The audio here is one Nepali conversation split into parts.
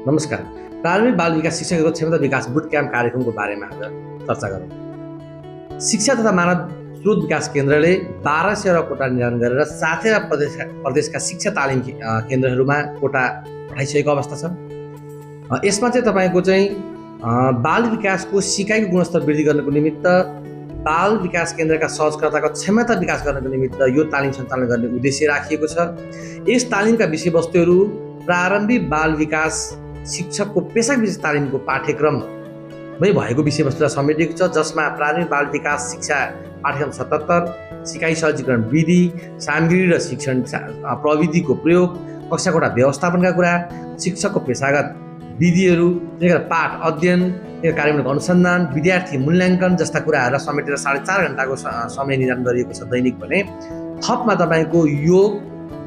नमस्कार। प्रारम्भिक बाल विकास शिक्षकहरूको क्षमता विकास बुट क्याम्प कार्यक्रमको बारेमा आज चर्चा गरौँ। शिक्षा तथा मानव स्रोत विकास केन्द्रले 1200 कोटा निर्माण गरेर 7 प्रदेशका शिक्षा तालिम केन्द्रहरूमा कोटा पठाइसकेको अवस्था छ। यसमा चाहिँ तपाईँको चाहिँ बाल विकासको सिकाइको गुणस्तर वृद्धि गर्नको निमित्त बाल विकास केन्द्रका सहजकर्ताको क्षमता विकास गर्नको निमित्त यो तालिम सञ्चालन गर्ने उद्देश्य राखिएको छ। यस तालिमका विषयवस्तुहरू प्रारम्भिक बाल विकास शिक्षकको पेसागत विशेष तालिमको पाठ्यक्रममै भएको विषयवस्तुलाई समेटिएको छ, जसमा प्रारम्भिक बाल विकास शिक्षा पाठ्यक्रम 77, सिकाइ सहजीकरण विधि, सामग्री र शिक्षण प्रविधिको प्रयोग, कक्षा कोठा व्यवस्थापनका कुरा, शिक्षकको पेसागत विधिहरू, पाठ अध्ययन, कार्यान्वयनको अनुसन्धान, विद्यार्थी मूल्याङ्कन जस्ता कुराहरूलाई समेटेर 4.5 घण्टाको समय निर्धारण गरिएको छ दैनिक भने। थपमा तपाईँको योग,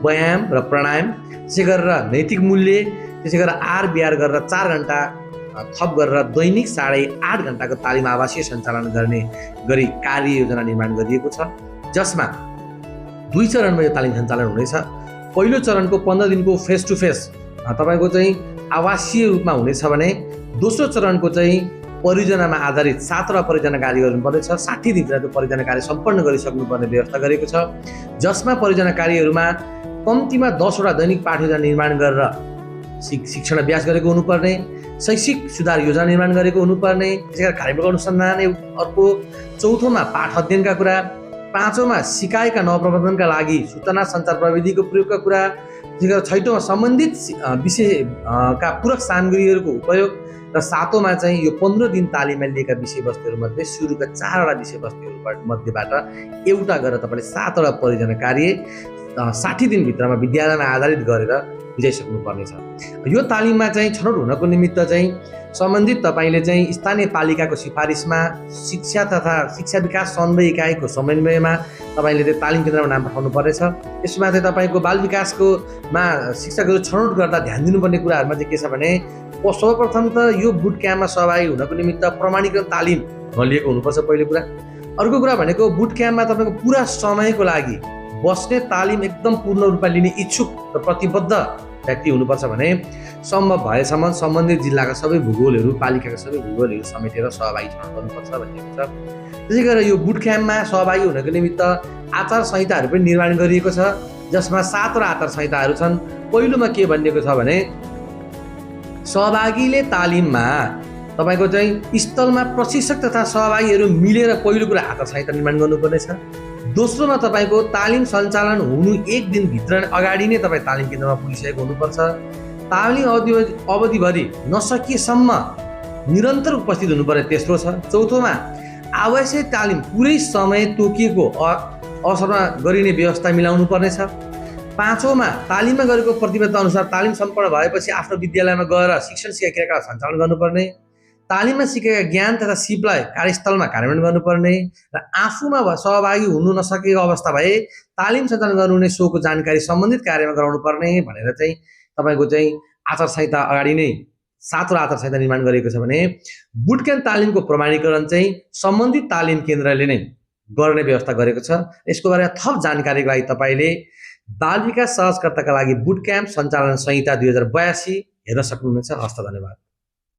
व्यायाम र प्राणायाम, त्यसै गरेर नैतिक मूल्य, त्यसै गरेर आहार विहार गरेर 4 घण्टा थप गरेर दैनिक 8.5 घण्टाको तालिम आवासीय सञ्चालन गर्ने गरी कार्ययोजना निर्माण गरिएको छ, जसमा 2 चरणमा यो तालिम सञ्चालन हुनेछ। पहिलो चरणको 15 दिनको फेस टु फेस तपाईँको चाहिँ आवासीय रूपमा हुनेछ भने दोस्रो चरणको चाहिँ परियोजनामा आधारित 7 परियोजना कार्य गर्नुपर्नेछ। 60 दिनभित्र त्यो परियोजना कार्य सम्पन्न गरिसक्नुपर्ने व्यवस्था गरेको छ, जसमा परियोजना कार्यहरूमा कम्तीमा 10 वटा दैनिक पाठयोजना निर्माण गरेर शिक्षण अभ्यास गरेको हुनुपर्ने, शैक्षिक सुधार योजना निर्माण गरेको हुनुपर्ने, त्यसै गरी कार्यान्वयनको अनुसन्धान, अर्को चौथोमा पाठ अध्ययनका कुरा, पाँचौँमा सिकाइका नवप्रबन्धनका लागि सूचना सञ्चार प्रविधिको प्रयोगका कुरा, त्यसै गरी छैटौँमा सम्बन्धित विषयका पूरक सामग्रीहरूको उपयोग र सातौँमा चाहिँ यो 15 दिन तालिममा लिएका विषयवस्तुहरूमध्ये सुरुका 4 वटा विषयवस्तुहरू मध्येबाट एउटा गरेर तपाईँले 7 वटा परियोजना कार्य 60 दिनभित्रमा विद्यालयमा आधारित गरेर बुझाइसक्नुपर्नेछ। यो तालिममा चाहिँ छनौट हुनको निमित्त चाहिँ सम्बन्धित तपाईँले चाहिँ स्थानीय पालिकाको सिफारिसमा शिक्षा तथा शिक्षा विकास समन्वय इकाइको समन्वयमा तपाईँले त्यो तालिम केन्द्रमा नाम पठाउनु पर्नेछ। यसमा चाहिँ तपाईँको बाल विकासकोमा शिक्षकहरू छनौट गर्दा ध्यान दिनुपर्ने कुराहरूमा चाहिँ के छ भने सर्वप्रथम त यो बुट क्याम्पमा सहभागी हुनको निमित्त प्रमाणीकरण तालिम लिएको हुनुपर्छ पहिलो कुरा। अर्को कुरा भनेको बुट क्याम्पमा तपाईँको पुरा समयको लागि बस्ने तालिम एकदम पूर्ण रूपमा लिने इच्छुक र प्रतिबद्ध व्यक्ति हुनुपर्छ भने सम्भव भएसम्म सम्बन्धित जिल्लाका सबै भूगोलहरू, पालिकाका सबै भूगोलहरू समेटेर सहभागी गर्नुपर्छ भनिएको छ। त्यसै गरेर यो बुट क्याम्पमा सहभागी हुनको निमित्त आचार संहिताहरू पनि निर्माण गरिएको छ, जसमा 7 वटा आचार संहिताहरू छन्। पहिलोमा के भनिएको छ भने सहभागीले तालिममा तपाईँको चाहिँ स्थलमा प्रशिक्षक तथा सहभागीहरू मिलेर पहिलो कुरा आचार संहिता निर्माण गर्नुपर्नेछ। दोस्रोमा तपाईँको तालिम सञ्चालन हुनु 1 दिनभित्र अगाडि नै तपाईँ तालिम केन्द्रमा पुगिसकेको हुनुपर्छ। तालिम अवधिभरि नसकिएसम्म निरन्तर उपस्थित हुनुपर्ने तेस्रो छ। चौथोमा आवश्यक तालिम पुरै समय तोकिएको अवसरमा गरिने व्यवस्था मिलाउनु पर्नेछ। पाँचौँमा तालिममा गरेको प्रतिबद्धता अनुसार तालिम सम्पन्न भएपछि आफ्नो विद्यालयमा गएर शिक्षण शिक्षा क्रियाकलाप सञ्चालन गर्नुपर्ने, तालिममा सिकेका ज्ञान तथा सिपलाई कार्यस्थलमा कार्यान्वयन गर्नुपर्ने र आफूमा सहभागी हुनु नसकेको अवस्था भए तालिम सञ्चालन गर्नुहुने सोको जानकारी सम्बन्धित कार्यमा गराउनु पर्ने भनेर चाहिँ तपाईँको चाहिँ आचार संहिता अगाडि नै 7 वटा आचार संहिता निर्माण गरेको छ भने बुट क्याम्प तालिमको प्रमाणीकरण चाहिँ सम्बन्धित तालिम केन्द्रले नै गर्ने व्यवस्था गरेको छ। यसको बारेमा थप जानकारीको लागि तपाईँले बाल विकास सहजकर्ताका लागि बुट क्याम्प सञ्चालन संहिता 2082 हेर्न सक्नुहुनेछ। हस्त, धन्यवाद।